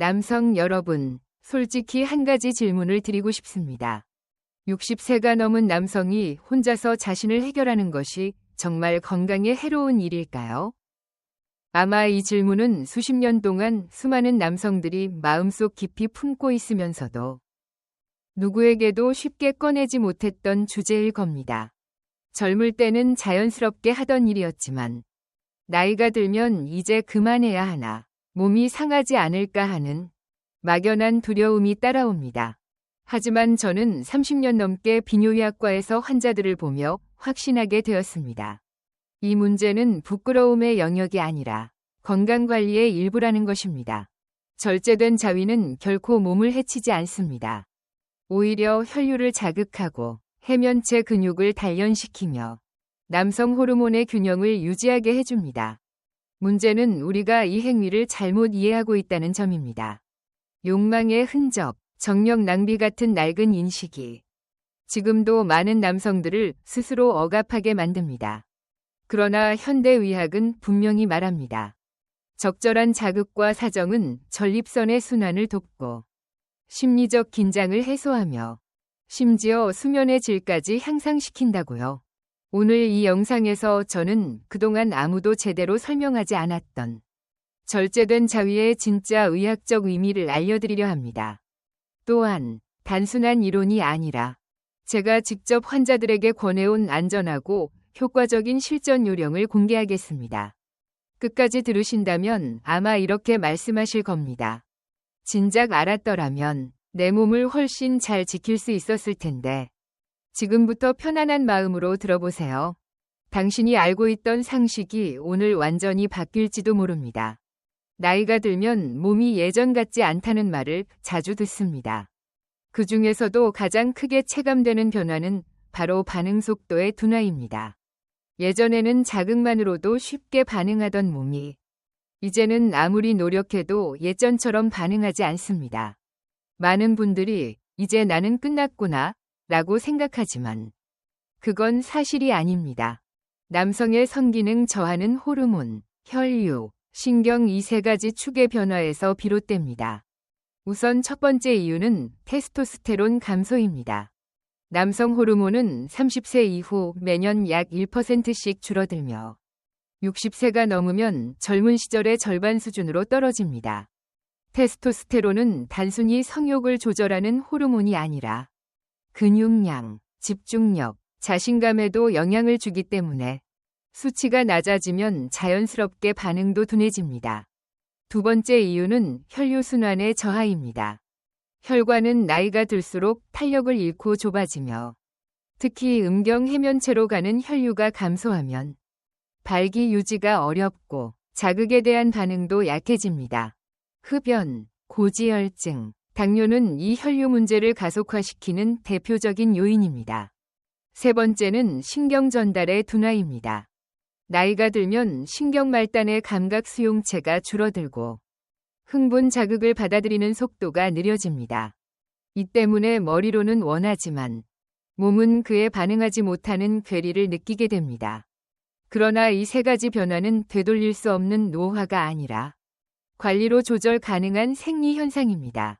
남성 여러분, 솔직히 한 가지 질문을 드리고 싶습니다. 60세가 넘은 남성이 혼자서 자신을 해결하는 것이 정말 건강에 해로운 일일까요? 아마 이 질문은 수십 년 동안 수많은 남성들이 마음속 깊이 품고 있으면서도 누구에게도 쉽게 꺼내지 못했던 주제일 겁니다. 젊을 때는 자연스럽게 하던 일이었지만 나이가 들면 이제 그만해야 하나, 몸이 상하지 않을까 하는 막연한 두려움이 따라옵니다. 하지만 저는 30년 넘게 비뇨의학과에서 환자들을 보며 확신하게 되었습니다. 이 문제는 부끄러움의 영역이 아니라 건강관리의 일부라는 것입니다. 절제된 자위는 결코 몸을 해치지 않습니다. 오히려 혈류를 자극하고 해면체 근육을 단련시키며 남성 호르몬의 균형을 유지하게 해줍니다. 문제는 우리가 이 행위를 잘못 이해하고 있다는 점입니다. 욕망의 흔적, 정력 낭비 같은 낡은 인식이 지금도 많은 남성들을 스스로 억압하게 만듭니다. 그러나 현대의학은 분명히 말합니다. 적절한 자극과 사정은 전립선의 순환을 돕고 심리적 긴장을 해소하며 심지어 수면의 질까지 향상시킨다고요. 오늘 이 영상에서 저는 그동안 아무도 제대로 설명하지 않았던 절제된 자위의 진짜 의학적 의미를 알려드리려 합니다. 또한 단순한 이론이 아니라 제가 직접 환자들에게 권해온 안전하고 효과적인 실전 요령을 공개하겠습니다. 끝까지 들으신다면 아마 이렇게 말씀하실 겁니다. 진작 알았더라면 내 몸을 훨씬 잘 지킬 수 있었을 텐데. 지금부터 편안한 마음으로 들어보세요. 당신이 알고 있던 상식이 오늘 완전히 바뀔지도 모릅니다. 나이가 들면 몸이 예전 같지 않다는 말을 자주 듣습니다. 그 중에서도 가장 크게 체감되는 변화는 바로 반응 속도의 둔화입니다. 예전에는 자극만으로도 쉽게 반응하던 몸이 이제는 아무리 노력해도 예전처럼 반응하지 않습니다. 많은 분들이 이제 나는 끝났구나 라고 생각하지만 그건 사실이 아닙니다. 남성의 성기능 저하는 호르몬, 혈류, 신경 이 세 가지 축의 변화에서 비롯됩니다. 우선 첫 번째 이유는 테스토스테론 감소입니다. 남성 호르몬은 30세 이후 매년 약 1%씩 줄어들며 60세가 넘으면 젊은 시절의 절반 수준으로 떨어집니다. 테스토스테론은 단순히 성욕을 조절하는 호르몬이 아니라 근육량, 집중력, 자신감에도 영향을 주기 때문에 수치가 낮아지면 자연스럽게 반응도 둔해집니다. 두 번째 이유는 혈류순환의 저하입니다. 혈관은 나이가 들수록 탄력을 잃고 좁아지며 특히 음경 해면체로 가는 혈류가 감소하면 발기 유지가 어렵고 자극에 대한 반응도 약해집니다. 흡연, 고지혈증, 당뇨는 이 혈류 문제를 가속화시키는 대표적인 요인입니다. 세 번째는 신경 전달의 둔화입니다. 나이가 들면 신경 말단의 감각 수용체가 줄어들고 흥분 자극을 받아들이는 속도가 느려집니다. 이 때문에 머리로는 원하지만 몸은 그에 반응하지 못하는 괴리를 느끼게 됩니다. 그러나 이 세 가지 변화는 되돌릴 수 없는 노화가 아니라 관리로 조절 가능한 생리 현상입니다.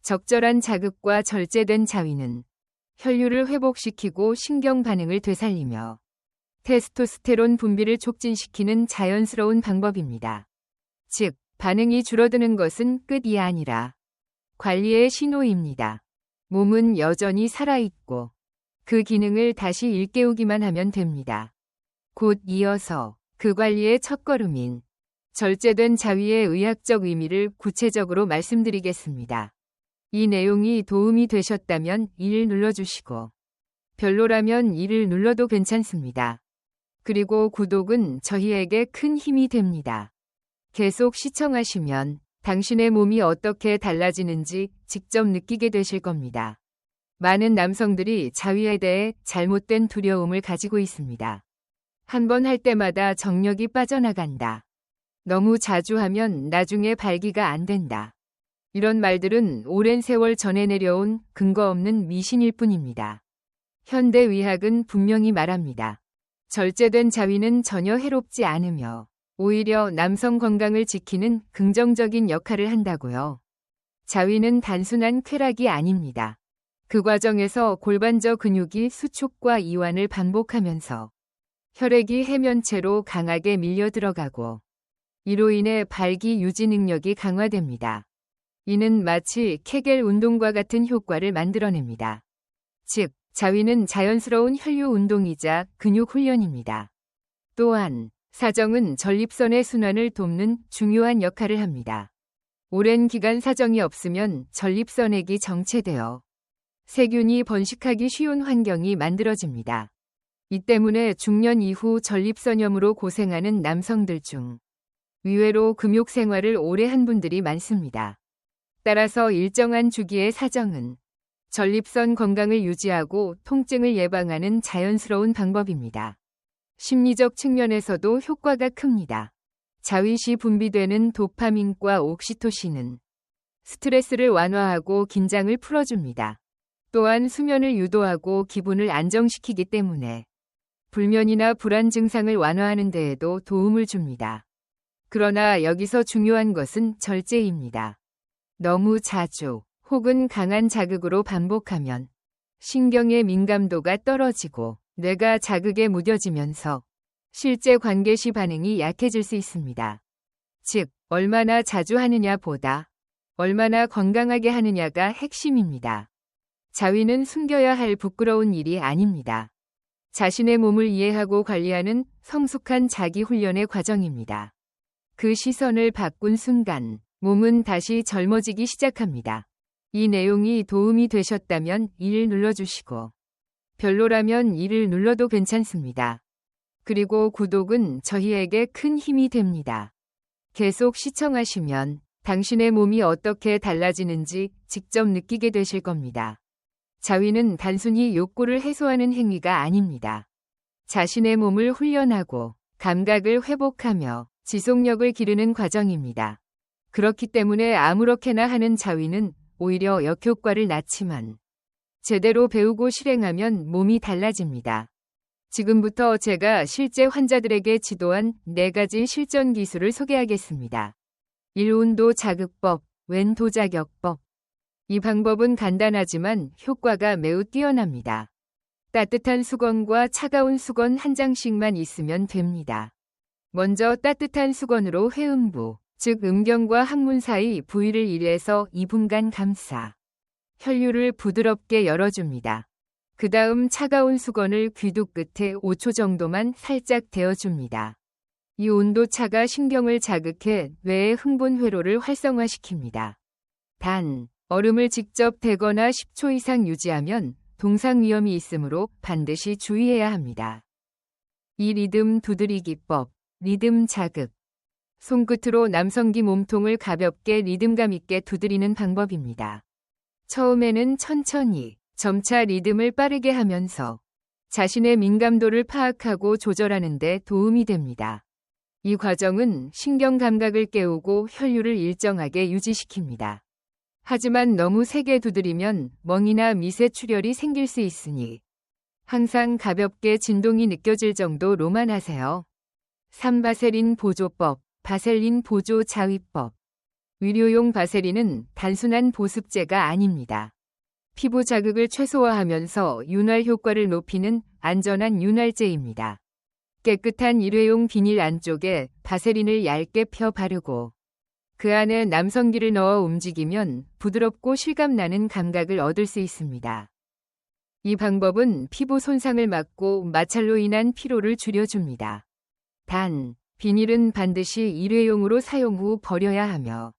적절한 자극과 절제된 자위는 혈류를 회복시키고 신경 반응을 되살리며 테스토스테론 분비를 촉진시키는 자연스러운 방법입니다. 즉, 반응이 줄어드는 것은 끝이 아니라 관리의 신호입니다. 몸은 여전히 살아있고 그 기능을 다시 일깨우기만 하면 됩니다. 곧 이어서 그 관리의 첫걸음인 절제된 자위의 의학적 의미를 구체적으로 말씀드리겠습니다. 이 내용이 도움이 되셨다면 1 눌러주시고 별로라면 2를 눌러도 괜찮습니다. 그리고 구독은 저희에게 큰 힘이 됩니다. 계속 시청하시면 당신의 몸이 어떻게 달라지는지 직접 느끼게 되실 겁니다. 많은 남성들이 자위에 대해 잘못된 두려움을 가지고 있습니다. 한 번 할 때마다 정력이 빠져나간다. 너무 자주 하면 나중에 발기가 안 된다. 이런 말들은 오랜 세월 전해 내려온 근거 없는 미신일 뿐입니다. 현대의학은 분명히 말합니다. 절제된 자위는 전혀 해롭지 않으며 오히려 남성 건강을 지키는 긍정적인 역할을 한다고요. 자위는 단순한 쾌락이 아닙니다. 그 과정에서 골반저 근육이 수축과 이완을 반복하면서 혈액이 해면체로 강하게 밀려 들어가고 이로 인해 발기 유지 능력이 강화됩니다. 이는 마치 케겔 운동과 같은 효과를 만들어냅니다. 즉, 자위는 자연스러운 혈류 운동이자 근육 훈련입니다. 또한 사정은 전립선의 순환을 돕는 중요한 역할을 합니다. 오랜 기간 사정이 없으면 전립선액이 정체되어 세균이 번식하기 쉬운 환경이 만들어집니다. 이 때문에 중년 이후 전립선염으로 고생하는 남성들 중 의외로 금욕 생활을 오래 한 분들이 많습니다. 따라서 일정한 주기의 사정은 전립선 건강을 유지하고 통증을 예방하는 자연스러운 방법입니다. 심리적 측면에서도 효과가 큽니다. 자위 시 분비되는 도파민과 옥시토신은 스트레스를 완화하고 긴장을 풀어줍니다. 또한 수면을 유도하고 기분을 안정시키기 때문에 불면이나 불안 증상을 완화하는 데에도 도움을 줍니다. 그러나 여기서 중요한 것은 절제입니다. 너무 자주 혹은 강한 자극으로 반복하면 신경의 민감도가 떨어지고 뇌가 자극에 무뎌지면서 실제 관계 시 반응이 약해질 수 있습니다. 즉, 얼마나 자주 하느냐 보다 얼마나 건강하게 하느냐가 핵심입니다. 자위는 숨겨야 할 부끄러운 일이 아닙니다. 자신의 몸을 이해하고 관리하는 성숙한 자기 훈련의 과정입니다. 그 시선을 바꾼 순간 몸은 다시 젊어지기 시작합니다. 이 내용이 도움이 되셨다면 1을 눌러주시고 별로라면 2를 눌러도 괜찮습니다. 그리고 구독은 저희에게 큰 힘이 됩니다. 계속 시청하시면 당신의 몸이 어떻게 달라지는지 직접 느끼게 되실 겁니다. 자위는 단순히 욕구를 해소하는 행위가 아닙니다. 자신의 몸을 훈련하고 감각을 회복하며 지속력을 기르는 과정입니다. 그렇기 때문에 아무렇게나 하는 자위는 오히려 역효과를 낳지만 제대로 배우고 실행하면 몸이 달라집니다. 지금부터 제가 실제 환자들에게 지도한 4가지 실전 기술을 소개하겠습니다. 1. 온도 자극법, 왼도 자격법. 이 방법은 간단하지만 효과가 매우 뛰어납니다. 따뜻한 수건과 차가운 수건 한 장씩만 있으면 됩니다. 먼저 따뜻한 수건으로 회음부, 즉 음경과 항문 사이 부위를 1에서 2분간 감싸 혈류를 부드럽게 열어줍니다. 그 다음 차가운 수건을 귀두 끝에 5초 정도만 살짝 데워줍니다. 이 온도차가 신경을 자극해 뇌의 흥분 회로를 활성화시킵니다. 단, 얼음을 직접 대거나 10초 이상 유지하면 동상 위험이 있으므로 반드시 주의해야 합니다. 이 리듬 두드리기법, 리듬 자극. 손끝으로 남성기 몸통을 가볍게 리듬감 있게 두드리는 방법입니다. 처음에는 천천히, 점차 리듬을 빠르게 하면서 자신의 민감도를 파악하고 조절하는 데 도움이 됩니다. 이 과정은 신경 감각을 깨우고 혈류를 일정하게 유지시킵니다. 하지만 너무 세게 두드리면 멍이나 미세 출혈이 생길 수 있으니 항상 가볍게 진동이 느껴질 정도로만 하세요. 3. 바세린 보조법, 바셀린 보조 자위법. 의료용 바세린은 단순한 보습제가 아닙니다. 피부 자극을 최소화하면서 윤활 효과를 높이는 안전한 윤활제입니다. 깨끗한 일회용 비닐 안쪽에 바세린을 얇게 펴 바르고 그 안에 남성기를 넣어 움직이면 부드럽고 실감나는 감각을 얻을 수 있습니다. 이 방법은 피부 손상을 막고 마찰로 인한 피로를 줄여줍니다. 단, 비닐은 반드시 일회용으로 사용 후 버려야 하며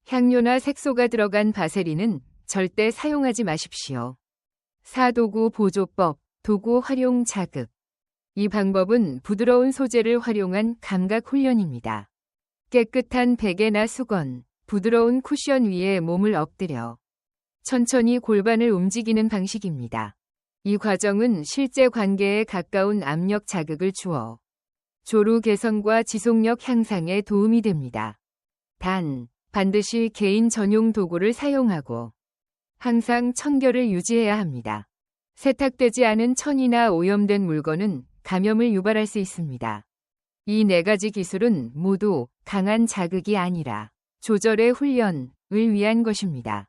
향료나 색소가 들어간 바세린은 절대 사용하지 마십시오. 4. 도구 보조법, 도구 활용 자극. 이 방법은 부드러운 소재를 활용한 감각 훈련입니다. 깨끗한 베개나 수건, 부드러운 쿠션 위에 몸을 엎드려 천천히 골반을 움직이는 방식입니다. 이 과정은 실제 관계에 가까운 압력 자극을 주어 조루 개선과 지속력 향상에 도움이 됩니다. 단, 반드시 개인 전용 도구를 사용하고 항상 청결을 유지해야 합니다. 세탁되지 않은 천이나 오염된 물건은 감염을 유발할 수 있습니다. 이 4가지 기술은 모두 강한 자극이 아니라 조절의 훈련, 위한 것입니다.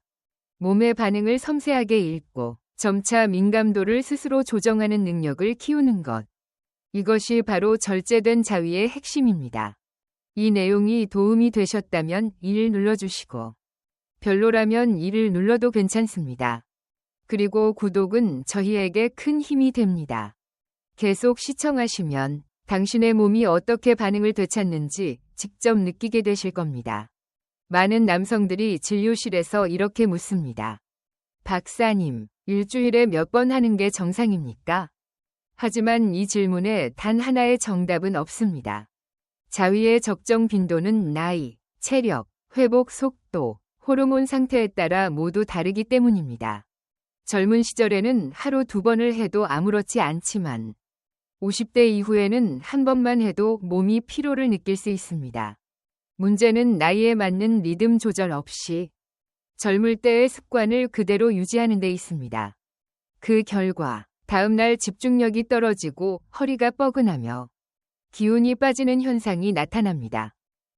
몸의 반응을 섬세하게 읽고 점차 민감도를 스스로 조정하는 능력을 키우는 것. 이것이 바로 절제된 자위의 핵심입니다. 이 내용이 도움이 되셨다면 1을 눌러주시고 별로라면 2를 눌러도 괜찮습니다. 그리고 구독은 저희에게 큰 힘이 됩니다. 계속 시청하시면 당신의 몸이 어떻게 반응을 되찾는지 직접 느끼게 되실 겁니다. 많은 남성들이 진료실에서 이렇게 묻습니다. 박사님, 일주일에 몇 번 하는 게 정상입니까? 하지만 이 질문에 단 하나의 정답은 없습니다. 자위의 적정 빈도는 나이, 체력, 회복 속도, 호르몬 상태에 따라 모두 다르기 때문입니다. 젊은 시절에는 하루 2번을 해도 아무렇지 않지만 50대 이후에는 한 번만 해도 몸이 피로를 느낄 수 있습니다. 문제는 나이에 맞는 리듬 조절 없이 젊을 때의 습관을 그대로 유지하는 데 있습니다. 그 결과 다음날 집중력이 떨어지고 허리가 뻐근하며 기운이 빠지는 현상이 나타납니다.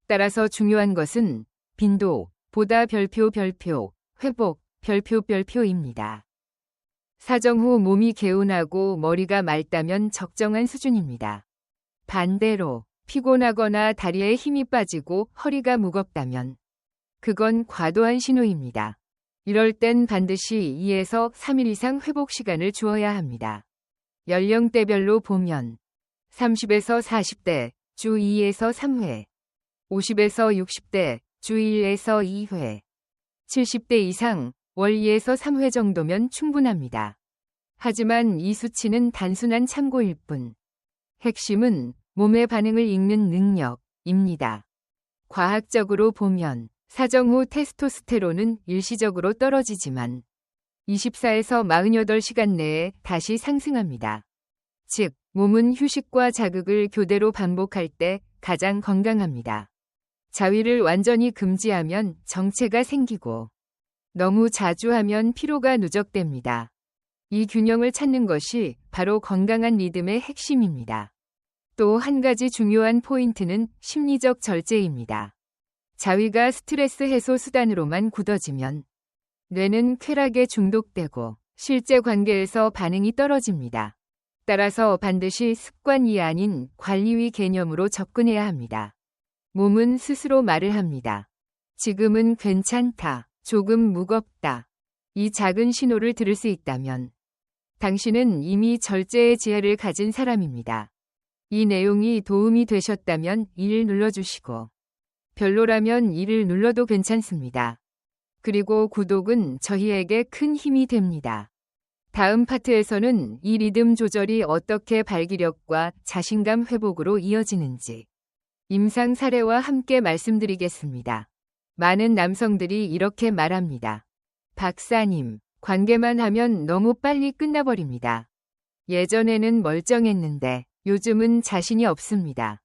따라서 중요한 것은 빈도보다 별표, 회복, 별표입니다. 사정 후 몸이 개운하고 머리가 맑다면 적정한 수준입니다. 반대로 피곤하거나 다리에 힘이 빠지고 허리가 무겁다면 그건 과도한 신호입니다. 이럴 땐 반드시 2에서 3일 이상 회복 시간을 주어야 합니다. 연령대별로 보면 30에서 40대 주 2에서 3회, 50에서 60대 주 1에서 2회, 70대 이상 월 2에서 3회 정도면 충분합니다. 하지만 이 수치는 단순한 참고일 뿐. 핵심은 몸의 반응을 읽는 능력입니다. 과학적으로 보면 사정 후 테스토스테론은 일시적으로 떨어지지만 24에서 48시간 내에 다시 상승합니다. 즉, 몸은 휴식과 자극을 교대로 반복할 때 가장 건강합니다. 자위를 완전히 금지하면 정체가 생기고 너무 자주 하면 피로가 누적됩니다. 이 균형을 찾는 것이 바로 건강한 리듬의 핵심입니다. 또 한 가지 중요한 포인트는 심리적 절제입니다. 자위가 스트레스 해소 수단으로만 굳어지면 뇌는 쾌락에 중독되고 실제 관계에서 반응이 떨어집니다. 따라서 반드시 습관이 아닌 관리위 개념으로 접근해야 합니다. 몸은 스스로 말을 합니다. 지금은 괜찮다. 조금 무겁다. 이 작은 신호를 들을 수 있다면 당신은 이미 절제의 지혜를 가진 사람입니다. 이 내용이 도움이 되셨다면 1을 눌러주시고 별로라면 2를 눌러도 괜찮습니다. 그리고 구독은 저희에게 큰 힘이 됩니다. 다음 파트에서는 이 리듬 조절이 어떻게 발기력과 자신감 회복으로 이어지는지 임상 사례와 함께 말씀드리겠습니다. 많은 남성들이 이렇게 말합니다. 박사님, 관계만 하면 너무 빨리 끝나버립니다. 예전에는 멀쩡했는데 요즘은 자신이 없습니다.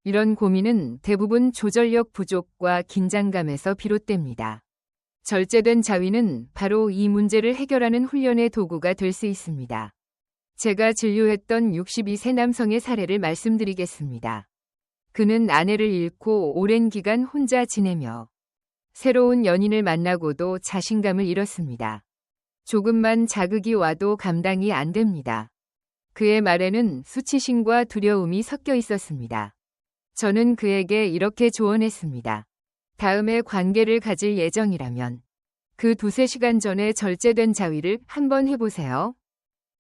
이런 고민은 대부분 조절력 부족과 긴장감에서 비롯됩니다. 절제된 자위는 바로 이 문제를 해결하는 훈련의 도구가 될 수 있습니다. 제가 진료했던 62세 남성의 사례를 말씀드리겠습니다. 그는 아내를 잃고 오랜 기간 혼자 지내며 새로운 연인을 만나고도 자신감을 잃었습니다. 조금만 자극이 와도 감당이 안 됩니다. 그의 말에는 수치심과 두려움이 섞여 있었습니다. 저는 그에게 이렇게 조언했습니다. 다음에 관계를 가질 예정이라면 그 2-3시간 전에 절제된 자위를 한번 해보세요.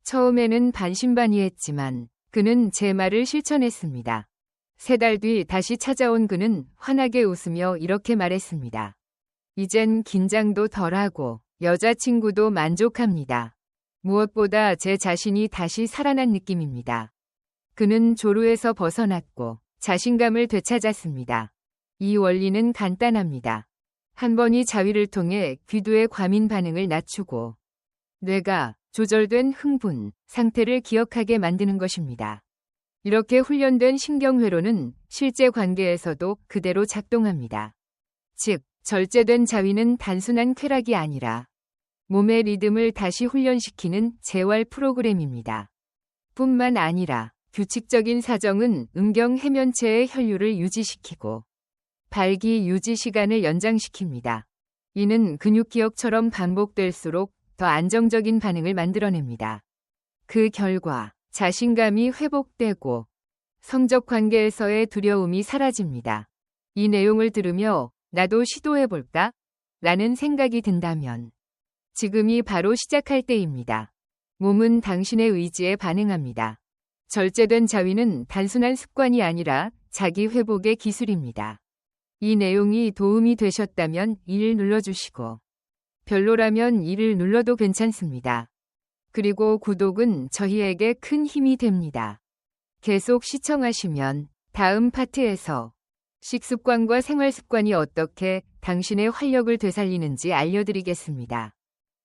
처음에는 반신반의했지만 그는 제 말을 실천했습니다. 3달 뒤 다시 찾아온 그는 환하게 웃으며 이렇게 말했습니다. 이젠 긴장도 덜하고 여자친구도 만족합니다. 무엇보다 제 자신이 다시 살아난 느낌입니다. 그는 조루에서 벗어났고 자신감을 되찾았습니다. 이 원리는 간단합니다. 한 번이 자위를 통해 귀두의 과민 반응을 낮추고 뇌가 조절된 흥분 상태를 기억하게 만드는 것입니다. 이렇게 훈련된 신경회로는 실제 관계에서도 그대로 작동합니다. 즉, 절제된 자위는 단순한 쾌락이 아니라 몸의 리듬을 다시 훈련시키는 재활 프로그램입니다. 뿐만 아니라 규칙적인 사정은 음경 해면체의 혈류를 유지시키고 발기 유지 시간을 연장시킵니다. 이는 근육 기억처럼 반복될수록 더 안정적인 반응을 만들어냅니다. 그 결과 자신감이 회복되고 성적 관계에서의 두려움이 사라집니다. 이 내용을 들으며 나도 시도해볼까? 라는 생각이 든다면 지금이 바로 시작할 때입니다. 몸은 당신의 의지에 반응합니다. 절제된 자위는 단순한 습관이 아니라 자기 회복의 기술입니다. 이 내용이 도움이 되셨다면 1 눌러주시고 별로라면 2를 눌러도 괜찮습니다. 그리고 구독은 저희에게 큰 힘이 됩니다. 계속 시청하시면 다음 파트에서 식습관과 생활습관이 어떻게 당신의 활력을 되살리는지 알려드리겠습니다.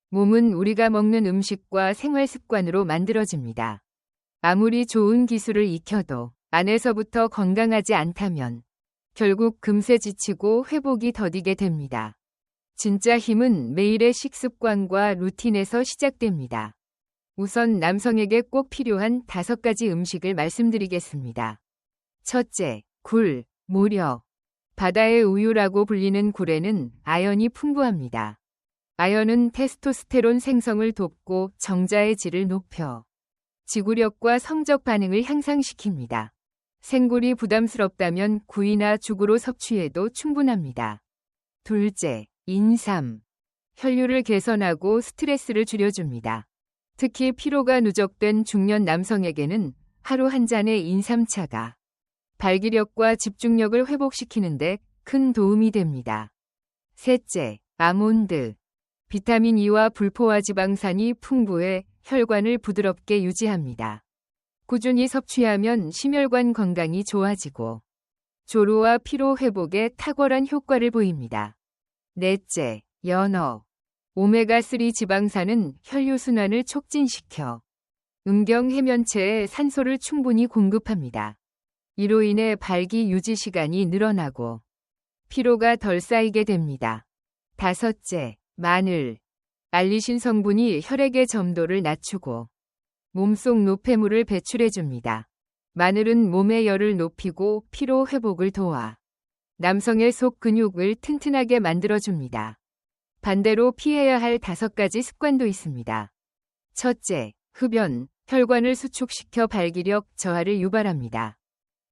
몸은 우리가 먹는 음식과 생활습관으로 만들어집니다. 아무리 좋은 기술을 익혀도 안에서부터 건강하지 않다면 결국 금세 지치고 회복이 더디게 됩니다. 진짜 힘은 매일의 식습관과 루틴에서 시작됩니다. 우선 남성에게 꼭 필요한 5가지 음식을 말씀드리겠습니다. 첫째, 굴, 모려. 바다의 우유라고 불리는 굴에는 아연이 풍부합니다. 아연은 테스토스테론 생성을 돕고 정자의 질을 높여 지구력과 성적 반응을 향상시킵니다. 생굴이 부담스럽다면 구이나 죽으로 섭취해도 충분합니다. 둘째, 인삼. 혈류를 개선하고 스트레스를 줄여줍니다. 특히 피로가 누적된 중년 남성에게는 하루 한 잔의 인삼차가 발기력과 집중력을 회복시키는데 큰 도움이 됩니다. 셋째, 아몬드. 비타민 E와 불포화 지방산이 풍부해 혈관을 부드럽게 유지합니다. 꾸준히 섭취하면 심혈관 건강이 좋아지고 조루와 피로 회복에 탁월한 효과를 보입니다. 넷째, 연어. 오메가3 지방산은 혈류순환을 촉진시켜 음경 해면체에 산소를 충분히 공급합니다. 이로 인해 발기 유지 시간이 늘어나고 피로가 덜 쌓이게 됩니다. 다섯째, 마늘. 알리신 성분이 혈액의 점도를 낮추고 몸속 노폐물을 배출해줍니다. 마늘은 몸의 열을 높이고 피로 회복을 도와 남성의 속 근육을 튼튼하게 만들어줍니다. 반대로 피해야 할 5가지 습관도 있습니다. 첫째, 흡연. 혈관을 수축시켜 발기력 저하를 유발합니다.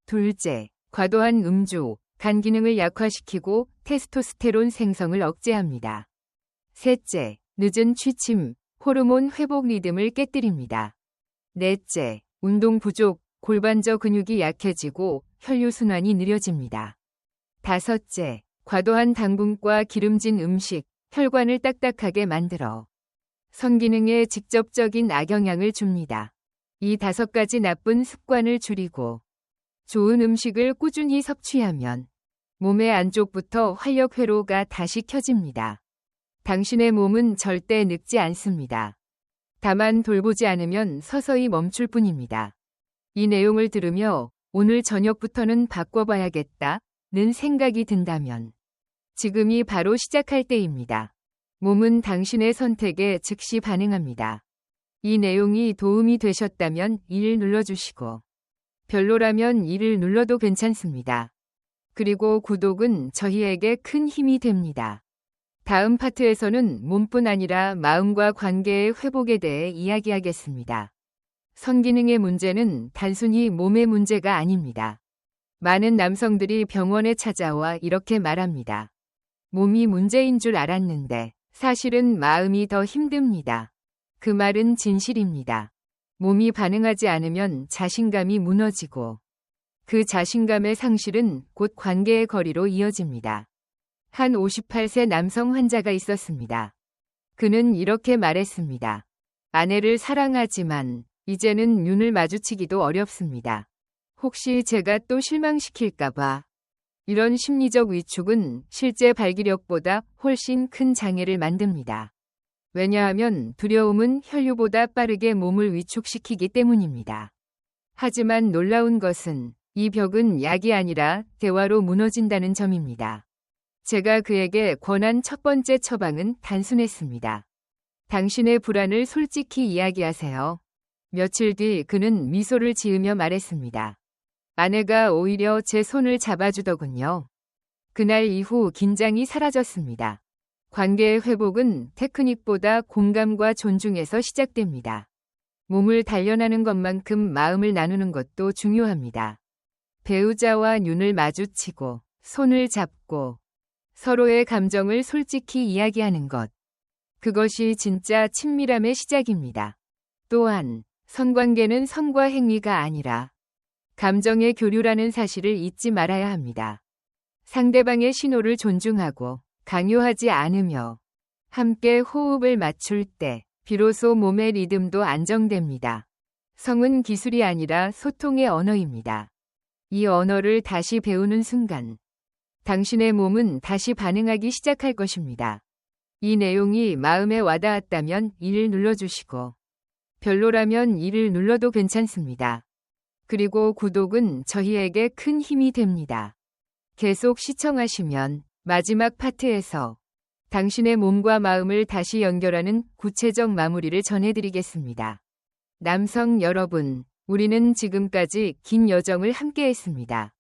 둘째, 과도한 음주. 간 기능을 약화시키고 테스토스테론 생성을 억제합니다. 셋째, 늦은 취침. 호르몬 회복 리듬을 깨뜨립니다. 넷째, 운동 부족. 골반저 근육이 약해지고 혈류순환이 느려집니다. 다섯째, 과도한 당분과 기름진 음식. 혈관을 딱딱하게 만들어 선기능에 직접적인 악영향을 줍니다. 이 5가지 나쁜 습관을 줄이고 좋은 음식을 꾸준히 섭취하면 몸의 안쪽부터 활력 회로가 다시 켜집니다. 당신의 몸은 절대 늙지 않습니다. 다만 돌보지 않으면 서서히 멈출 뿐입니다. 이 내용을 들으며 오늘 저녁부터는 바꿔봐야겠다는 생각이 든다면 지금이 바로 시작할 때입니다. 몸은 당신의 선택에 즉시 반응합니다. 이 내용이 도움이 되셨다면 1 눌러주시고 별로라면 2를 눌러도 괜찮습니다. 그리고 구독은 저희에게 큰 힘이 됩니다. 다음 파트에서는 몸뿐 아니라 마음과 관계의 회복에 대해 이야기하겠습니다. 선기능의 문제는 단순히 몸의 문제가 아닙니다. 많은 남성들이 병원에 찾아와 이렇게 말합니다. 몸이 문제인 줄 알았는데 사실은 마음이 더 힘듭니다. 그 말은 진실입니다. 몸이 반응하지 않으면 자신감이 무너지고 그 자신감의 상실은 곧 관계의 거리로 이어집니다. 한 58세 남성 환자가 있었습니다. 그는 이렇게 말했습니다. 아내를 사랑하지만 이제는 눈을 마주치기도 어렵습니다. 혹시 제가 또 실망시킬까봐. 이런 심리적 위축은 실제 발기력보다 훨씬 큰 장애를 만듭니다. 왜냐하면 두려움은 혈류보다 빠르게 몸을 위축시키기 때문입니다. 하지만 놀라운 것은 이 벽은 약이 아니라 대화로 무너진다는 점입니다. 제가 그에게 권한 첫 번째 처방은 단순했습니다. 당신의 불안을 솔직히 이야기하세요. 며칠 뒤 그는 미소를 지으며 말했습니다. 아내가 오히려 제 손을 잡아주더군요. 그날 이후 긴장이 사라졌습니다. 관계의 회복은 테크닉보다 공감과 존중에서 시작됩니다. 몸을 단련하는 것만큼 마음을 나누는 것도 중요합니다. 배우자와 눈을 마주치고 손을 잡고 서로의 감정을 솔직히 이야기하는 것. 그것이 진짜 친밀함의 시작입니다. 또한 성관계는 성과 행위가 아니라 감정의 교류라는 사실을 잊지 말아야 합니다. 상대방의 신호를 존중하고 강요하지 않으며 함께 호흡을 맞출 때 비로소 몸의 리듬도 안정됩니다. 성은 기술이 아니라 소통의 언어입니다. 이 언어를 다시 배우는 순간 당신의 몸은 다시 반응하기 시작할 것입니다. 이 내용이 마음에 와닿았다면 1을 눌러주시고 별로라면 2를 눌러도 괜찮습니다. 그리고 구독은 저희에게 큰 힘이 됩니다. 계속 시청하시면 마지막 파트에서 당신의 몸과 마음을 다시 연결하는 구체적 마무리를 전해드리겠습니다. 남성 여러분, 우리는 지금까지 긴 여정을 함께했습니다.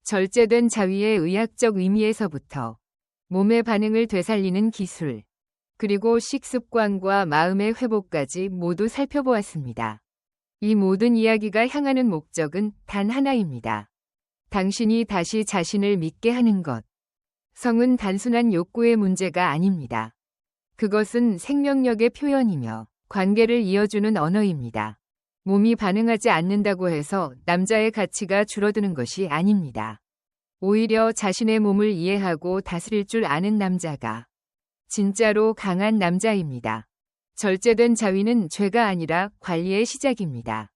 절제된 자위의 의학적 의미에서부터 몸의 반응을 되살리는 기술, 그리고 식습관과 마음의 회복까지 모두 살펴보았습니다. 이 모든 이야기가 향하는 목적은 단 하나입니다. 당신이 다시 자신을 믿게 하는 것. 성은 단순한 욕구의 문제가 아닙니다. 그것은 생명력의 표현이며 관계를 이어주는 언어입니다. 몸이 반응하지 않는다고 해서 남자의 가치가 줄어드는 것이 아닙니다. 오히려 자신의 몸을 이해하고 다스릴 줄 아는 남자가 진짜로 강한 남자입니다. 절제된 자위는 죄가 아니라 관리의 시작입니다.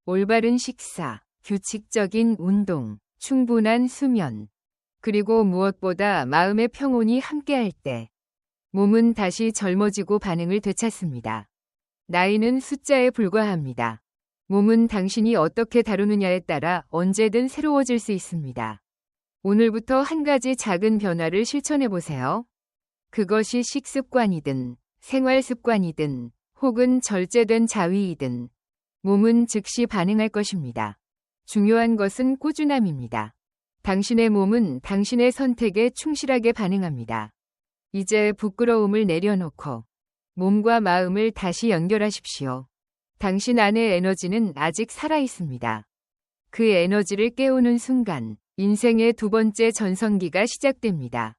올바른 식사, 규칙적인 운동, 충분한 수면, 그리고 무엇보다 마음의 평온이 함께할 때 몸은 다시 젊어지고 반응을 되찾습니다. 나이는 숫자에 불과합니다. 몸은 당신이 어떻게 다루느냐에 따라 언제든 새로워질 수 있습니다. 오늘부터 한 가지 작은 변화를 실천해 보세요. 그것이 식습관이든 생활 습관이든 혹은 절제된 자위이든 몸은 즉시 반응할 것입니다. 중요한 것은 꾸준함입니다. 당신의 몸은 당신의 선택에 충실하게 반응합니다. 이제 부끄러움을 내려놓고 몸과 마음을 다시 연결하십시오. 당신 안의 에너지는 아직 살아있습니다. 그 에너지를 깨우는 순간 인생의 두 번째 전성기가 시작됩니다.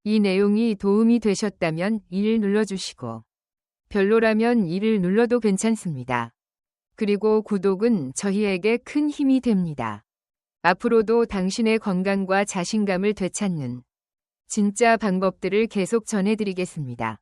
이 내용이 도움이 되셨다면 1을 눌러주시고 별로라면 2를 눌러도 괜찮습니다. 그리고 구독은 저희에게 큰 힘이 됩니다. 앞으로도 당신의 건강과 자신감을 되찾는 진짜 방법들을 계속 전해드리겠습니다.